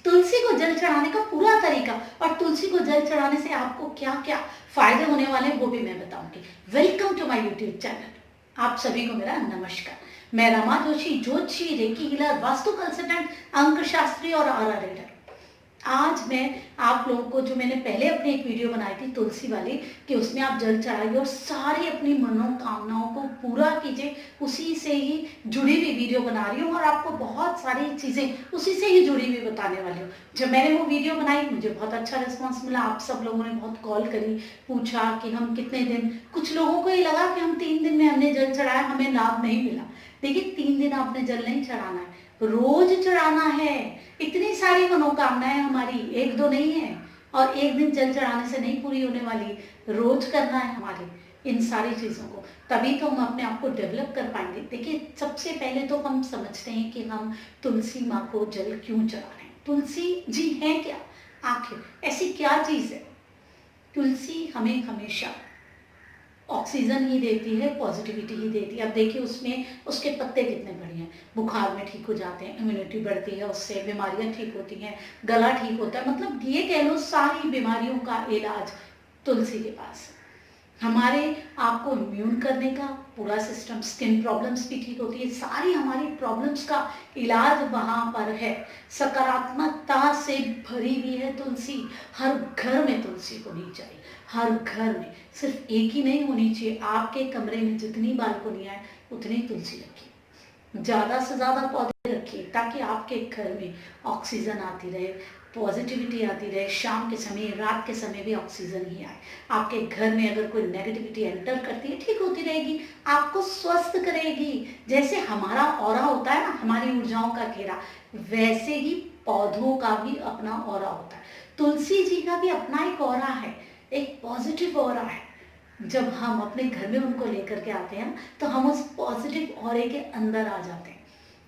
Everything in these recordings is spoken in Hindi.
तुलसी को जल चढ़ाने का पूरा तरीका और तुलसी को जल चढ़ाने से आपको क्या क्या फायदे होने वाले हैं वो भी मैं बताऊंगी। Welcome to my YouTube channel. आप सभी को मेरा नमस्कार। मैं रमा जोशी, ज्योतिषी, रेकी हीलर, वास्तु कंसल्टेंट, अंक शास्त्री और आरा रीडर। आज मैं आप लोगों को, जो मैंने पहले अपनी एक वीडियो बनाई थी तुलसी वाली, कि उसमें आप जल चढ़ाइए और सारी अपनी मनोकामनाओं को पूरा कीजिए, उसी से ही जुड़ी हुई वीडियो बना रही हूँ और आपको बहुत सारी चीज़ें उसी से ही जुड़ी हुई बताने वाली हूँ। जब मैंने वो वीडियो बनाई मुझे बहुत अच्छा रिस्पॉन्स मिला। आप सब लोगों ने बहुत कॉल करी, पूछा कि हम कितने दिन, कुछ लोगों को ये लगा कि हम 3 दिन में हमने जल चढ़ाया, हमें लाभ नहीं मिला। देखिए 3 दिन आपने जल नहीं चढ़ाना है, रोज चढ़ाना है। इतनी सारी मनोकामनाएं हमारी एक दो नहीं है और एक दिन जल चढ़ाने से नहीं पूरी होने वाली, रोज करना है हमारी इन सारी चीज़ों को, तभी तो हम अपने आप को डेवलप कर पाएंगे। देखिए सबसे पहले तो हम समझते हैं कि हम तुलसी माँ को जल क्यों चढ़ा रहे हैं। तुलसी जी है क्या, आखिर ऐसी क्या चीज़ है। तुलसी हमें हमेशा ऑक्सीजन ही देती है, पॉजिटिविटी ही देती है। अब देखिए उसमें उसके पत्ते कितने बढ़िया हैं, बुखार में ठीक हो जाते हैं, इम्यूनिटी बढ़ती है, उससे बीमारियां ठीक होती हैं, गला ठीक होता है। मतलब ये कह लो सारी बीमारियों का इलाज तुलसी के पास है। हमारे आपको इम्यून करने का पूरा सिस्टम, स्किन प्रॉब्लम्स भी ठीक होती है, सारी हमारी प्रॉब्लम्स का इलाज वहाँ पर है। सकारात्मकता से भरी हुई है तुलसी। हर घर में तुलसी होनी चाहिए, हर घर में। सिर्फ एक ही नहीं होनी चाहिए, आपके कमरे में जितनी बालकोनियाँ हैं उतनी तुलसी रखिए, ज़्यादा से ज़्यादा पौधे रखिए, ताकि आपके घर में ऑक्सीजन आती रहे, पॉजिटिविटी आती रहे। शाम के समय, रात के समय भी ऑक्सीजन ही आए। आपके घर में अगर कोई नेगेटिविटी एंटर करती है, ठीक होती रहेगी, आपको स्वस्थ करेगी। जैसे हमारा ऑरा होता है ना, हमारी ऊर्जाओं का घेरा, वैसे ही पौधों का भी अपना ऑरा होता है। तुलसी जी का भी अपना एक ऑरा है, एक पॉजिटिव ऑरा है। जब हम अपने घर में उनको लेकर के आते हैं तो हम उस पॉजिटिव ऑरे के अंदर आ जाते हैं,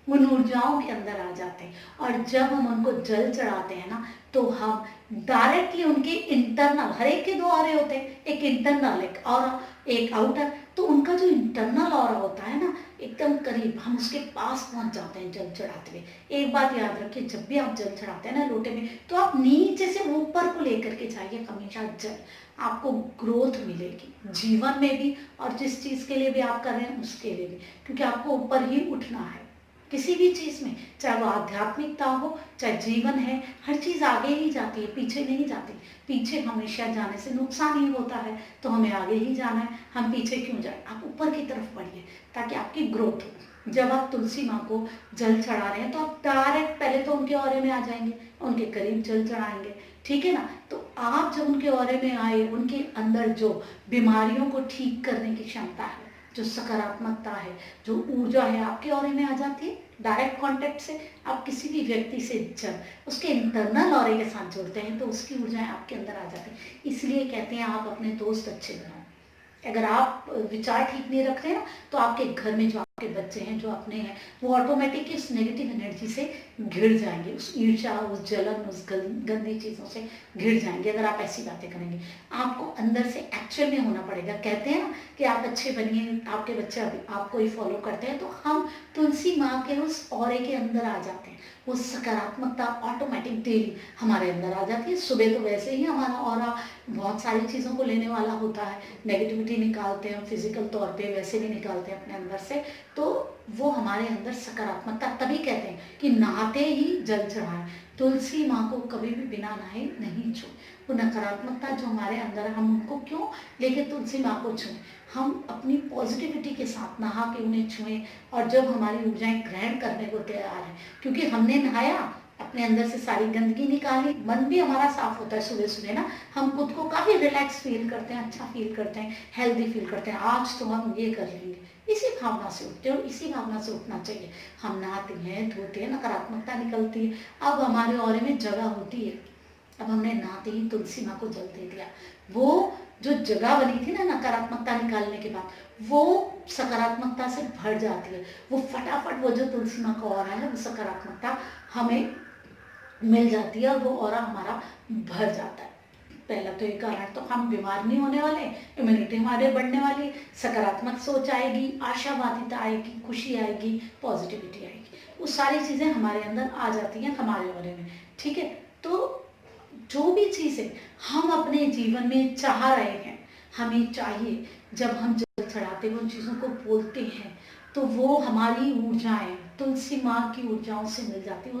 उन ऊर्जाओं के अंदर आ जाते हैं। और जब हम उनको जल चढ़ाते हैं ना, तो हम डायरेक्टली उनके इंटरनल, हर एक के 2 ऑरे होते हैं, एक इंटरनल, एक और एक आउटर, तो उनका जो इंटरनल ऑरा होता है ना, एकदम करीब, हम उसके पास पहुंच जाते हैं जल चढ़ाते हुए। एक बात याद रखिए, जब भी आप जल चढ़ाते हैं ना लोटे में, तो आप नीचे से ऊपर को लेकर के जाइए हमेशा जल। आपको ग्रोथ मिलेगी जीवन में भी, और जिस चीज़ के लिए भी आप कर रहे हैं उसके लिए भी, क्योंकि आपको ऊपर ही उठना है किसी भी चीज़ में, चाहे वो आध्यात्मिकता हो, चाहे जीवन है, हर चीज़ आगे ही जाती है, पीछे नहीं जाती। पीछे हमेशा जाने से नुकसान ही होता है, तो हमें आगे ही जाना है। हम पीछे क्यों जाए, आप ऊपर की तरफ बढ़िए ताकि आपकी ग्रोथ हो। जब आप तुलसी माँ को जल चढ़ा रहे हैं तो आप डायरेक्ट पहले तो उनके ऑरे में आ जाएंगे, उनके करीब जल चढ़ाएंगे, ठीक है ना। तो आप जब उनके ऑरे में आए, उनके अंदर जो बीमारियों को ठीक करने की क्षमता है, जो सकारात्मकता है, जो ऊर्जा है, आपके ऑरे में आ जाती है। डायरेक्ट कांटेक्ट से आप किसी भी व्यक्ति से जब उसके इंटरनल ऑरे के साथ जुड़ते हैं तो उसकी ऊर्जाएं आपके अंदर आ जाती है। इसलिए कहते हैं आप अपने दोस्त अच्छे बनाओ। अगर आप विचार ठीक नहीं रख रहे हैं ना, तो आपके घर में जो आपके बच्चे हैं, जो अपने हैं, वो ऑटोमेटिकली उस नेगेटिव एनर्जी से घिर जाएंगे, उस ईर्ष्या, उस जलन, उस गंदी चीज़ों से घिर जाएंगे। अगर आप ऐसी बातें करेंगे, आपको अंदर से एक्चुअल में होना पड़ेगा। कहते हैं ना कि आप अच्छे बनिए, आपके बच्चे आपको ही फॉलो करते हैं, तो हम तुलसी माँ के उस ऑरे के अंदर आ जाते हैं। वो सकारात्मकता ऑटोमेटिक डेली हमारे अंदर आ जाती है। सुबह तो वैसे ही हमारा ऑरा बहुत सारी चीज़ों को लेने वाला होता है, नेगेटिविटी निकालते हैं, फिजिकल तौर पे वैसे भी निकालते हैं अपने अंदर से, तो वो हमारे अंदर सकारात्मकता। तभी कहते हैं कि नहाते ही जल चढ़ाएं, तुलसी माँ को कभी भी बिना नहाए नहीं छूए। वो नकारात्मकता जो हमारे अंदर है, हम उनको क्यों लेके तुलसी माँ को छुएं, हम अपनी पॉजिटिविटी के साथ नहा के उन्हें छुएं। और जब हमारी ऊर्जाएं ग्रहण करने को तैयार है, क्योंकि हमने नहाया, अपने अंदर से सारी गंदगी निकाली, मन भी हमारा साफ होता है सुबह सुबह ना, हम खुद को काफ़ी रिलैक्स फील करते हैं, अच्छा फील करते हैं, हेल्दी फील करते हैं। आज तो हम ये कर लेंगे, इसी भावना से उठते हैं और इसी भावना से उठना चाहिए। हम नहाते हैं, धोते हैं, नकारात्मकता निकलती है, अब हमारे ऑरे में जगह होती है। अब हमने नहाते ही तुलसी माँ को जल दे दिया, वो जो जगह बनी थी ना नकारात्मकता निकालने के बाद, वो सकारात्मकता से भर जाती है। वो फटाफट वो जो तुलसी माँ का ऑरा है, वो सकारात्मकता हमें मिल जाती है और वो ऑरा हमारा भर जाता है। पहला तो ये कारण तो हम बीमार नहीं होने वाले, इम्यूनिटी हमारे बढ़ने वाली, सकारात्मक सोच आएगी, आशावादिता आएगी, खुशी आएगी, पॉजिटिविटी आएगी, वो सारी चीज़ें हमारे अंदर आ जाती हैं हमारे बारे में। ठीक है, तो जो भी चीज़ें हम अपने जीवन में चाह रहे हैं, हमें चाहिए, जब हम जल चढ़ाते हुए उन चीज़ों को बोलते हैं तो वो हमारी ऊर्जाएं तुलसी माँ की ऊर्जाओं से मिल जाती है,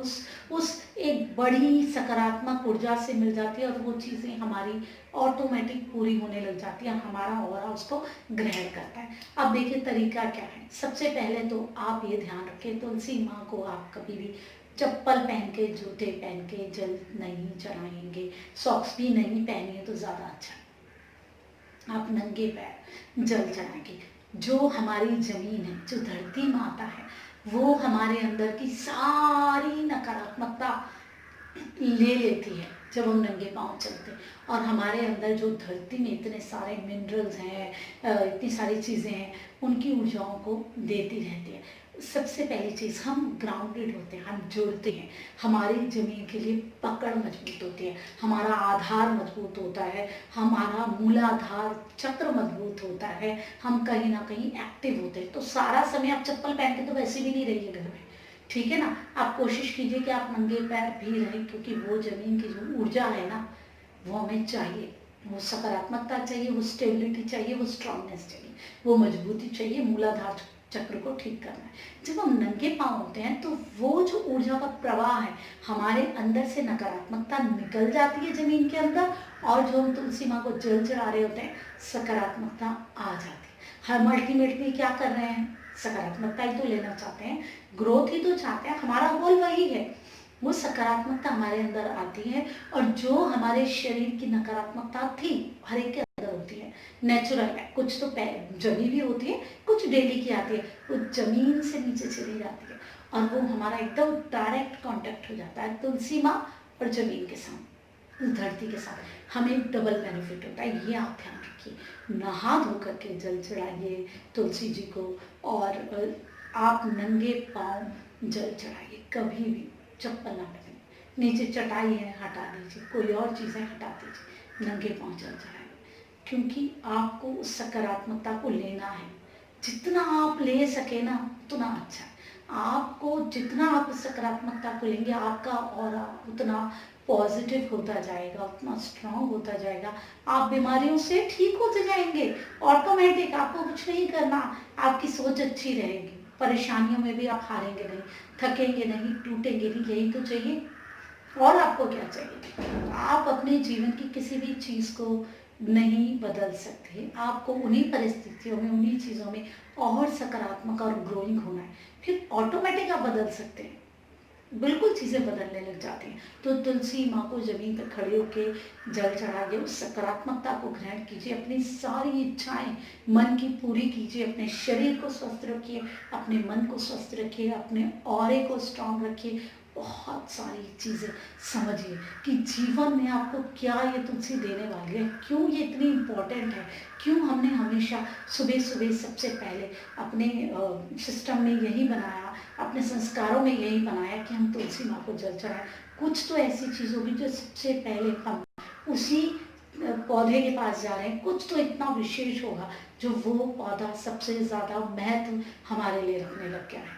उस एक बड़ी सकारात्मक ऊर्जा से मिल जाती है, और वो चीज़ें हमारी ऑटोमेटिक पूरी होने लग जाती है, हमारा ऑरा उसको ग्रहण करता है। अब देखिए तरीका क्या है। सबसे पहले तो आप ये ध्यान रखें, तुलसी माँ को आप कभी भी चप्पल पहन के, जूते पहन के जल नहीं चढ़ाएंगे, सॉक्स भी नहीं पहनिए तो ज़्यादा अच्छा। आप नंगे पैर जल चढ़ाएंगे। जो हमारी जमीन है, जो धरती माता है, वो हमारे अंदर की सारी नकारात्मकता ले लेती है जब हम नंगे पाँव चलते हैं, और हमारे अंदर जो धरती में इतने सारे मिनरल्स हैं, इतनी सारी चीज़ें हैं, उनकी ऊर्जाओं को देती रहती है। सबसे पहली चीज़, हम ग्राउंडेड होते हैं, हम जुड़ते हैं, हमारी ज़मीन के लिए पकड़ मजबूत होती है, हमारा आधार मजबूत होता है, हमारा मूलाधार चक्र मजबूत होता है, हम कहीं ना कहीं एक्टिव होते हैं। तो सारा समय आप चप्पल पहन के तो वैसे भी नहीं रहिए घर में, ठीक है ना। आप कोशिश कीजिए कि आप नंगे पैर भी रहें, क्योंकि वो जमीन की जो ऊर्जा है ना, वो हमें चाहिए, वो सकारात्मकता चाहिए, वो स्टेबिलिटी चाहिए, वो स्ट्रांगनेस चाहिए, वो मजबूती चाहिए, मूलाधार चक्र को ठीक करना है। जब हम नंगे पाँव होते हैं तो वो जो ऊर्जा का प्रवाह है, हमारे अंदर से नकारात्मकता निकल जाती है जमीन के अंदर, और जो हम तुलसी माँ को जल चढ़ा रहे होते हैं, सकारात्मकता आ जाती है। हम अल्टीमेटली क्या कर रहे हैं, सकारात्मकता ही तो लेना चाहते हैं, ग्रोथ ही तो चाहते हैं, हमारा गोल वही है। वो सकारात्मकता हमारे अंदर आती है, और जो हमारे शरीर की नकारात्मकता थी, हर एक के अंदर होती है, नेचुरल है, कुछ तो जमी भी होती है, कुछ डेली की आती है, वो जमीन से नीचे चली जाती है, और वो हमारा एकदम डायरेक्ट कांटेक्ट हो जाता है तुलसी माँ और जमीन के साथ, धरती के साथ। हमें डबल बेनिफिट होता है, ये आप ध्यान रखिए। नहा धो करके जल चढ़ाइए तुलसी जी को, और आप नंगे पाँव जल चढ़ाइए, कभी भी चप्पल ना पहने, नीचे चटाई है हटा दीजिए, कोई और चीज़ें हटा दीजिए, नंगे पाँव जल चढ़ाइए, क्योंकि आपको उस सकारात्मकता को लेना है। जितना आप ले सके ना उतना अच्छा है। आपको जितना आप सकारात्मकता को लेंगे, आपका ऑरा उतना पॉजिटिव होता जाएगा, उतना स्ट्रांग होता जाएगा, आप बीमारियों से ठीक होते जाएंगे ऑटोमेटिक। आपको कुछ नहीं करना, आपकी सोच अच्छी रहेगी, परेशानियों में भी आप हारेंगे नहीं, थकेंगे नहीं, टूटेंगे नहीं, यही तो चाहिए। और आपको क्या चाहिए? आप अपने जीवन की किसी भी चीज़ को नहीं बदल सकते, आपको उन्हीं परिस्थितियों में, उन्हीं चीज़ों में और सकारात्मक और ग्रोइंग होना है, फिर ऑटोमेटिक आप बदल सकते हैं, बिल्कुल चीज़ें बदलने लग जाती हैं। तो तुलसी माँ को ज़मीन पर खड़े होकर जल चढ़ाइए, उस सकारात्मकता को ग्रहण कीजिए, अपनी सारी इच्छाएं मन की पूरी कीजिए, अपने शरीर को स्वस्थ रखिए, अपने मन को स्वस्थ रखिए, अपने ऑरे को स्ट्रांग रखिए। बहुत सारी चीज़ें समझिए कि जीवन में आपको क्या ये तुलसी देने वाली है, क्यों ये इतनी इम्पोर्टेंट है, क्यों हमने हमेशा सुबह सुबह सबसे पहले अपने सिस्टम में यही बनाया, अपने संस्कारों में यही बनाया कि हम तुलसी माँ को जल चढ़ाएं। कुछ तो ऐसी चीज़ होगी जो सबसे पहले हम उसी पौधे के पास जा रहे हैं, कुछ तो इतना विशेष होगा जो वो पौधा सबसे ज़्यादा महत्व हमारे लिए रखने लग गया है।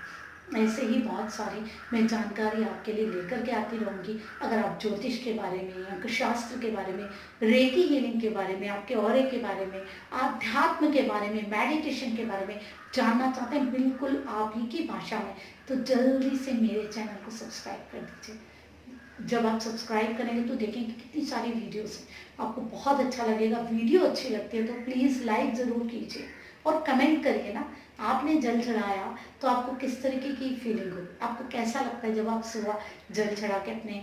ऐसे ही बहुत सारी मैं जानकारी आपके लिए लेकर के आती रहूँगी। अगर आप ज्योतिष के बारे में, अंकशास्त्र के बारे में, रेकी हीलिंग के बारे में, आपके ऑरे के बारे में, आध्यात्म के बारे में, मेडिटेशन के बारे में जानना चाहते हैं बिल्कुल आप ही की भाषा में, तो जल्दी से मेरे चैनल को सब्सक्राइब कर दीजिए। जब आप सब्सक्राइब करेंगे तो देखेंगे कितनी सारी वीडियोस हैं, आपको बहुत अच्छा लगेगा। वीडियो अच्छी लगती है तो प्लीज़ लाइक ज़रूर कीजिए और कमेंट करिए ना, आपने जल चढ़ाया तो आपको किस तरीके की फीलिंग हुई, आपको कैसा लगता है जब आप सुबह जल चढ़ा के अपने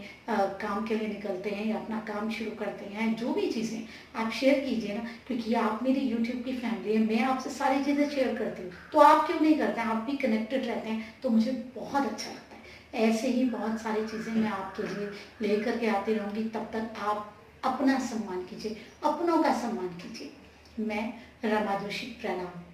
काम के लिए निकलते हैं या अपना काम शुरू करते हैं। जो भी चीज़ें आप शेयर कीजिए ना, क्योंकि आप मेरी यूट्यूब की फैमिली है, मैं आपसे सारी चीज़ें शेयर करती हूँ, तो आप क्यों नहीं करते हैं, आप भी कनेक्टेड रहते हैं, तो मुझे बहुत अच्छा लगता है। ऐसे ही बहुत सारी चीज़ें मैं आपके लिए लेकर के आती रहूँगी। तब तक आप अपना सम्मान कीजिए, अपनों का सम्मान कीजिए। मैं रमा जोशी, प्रणाम।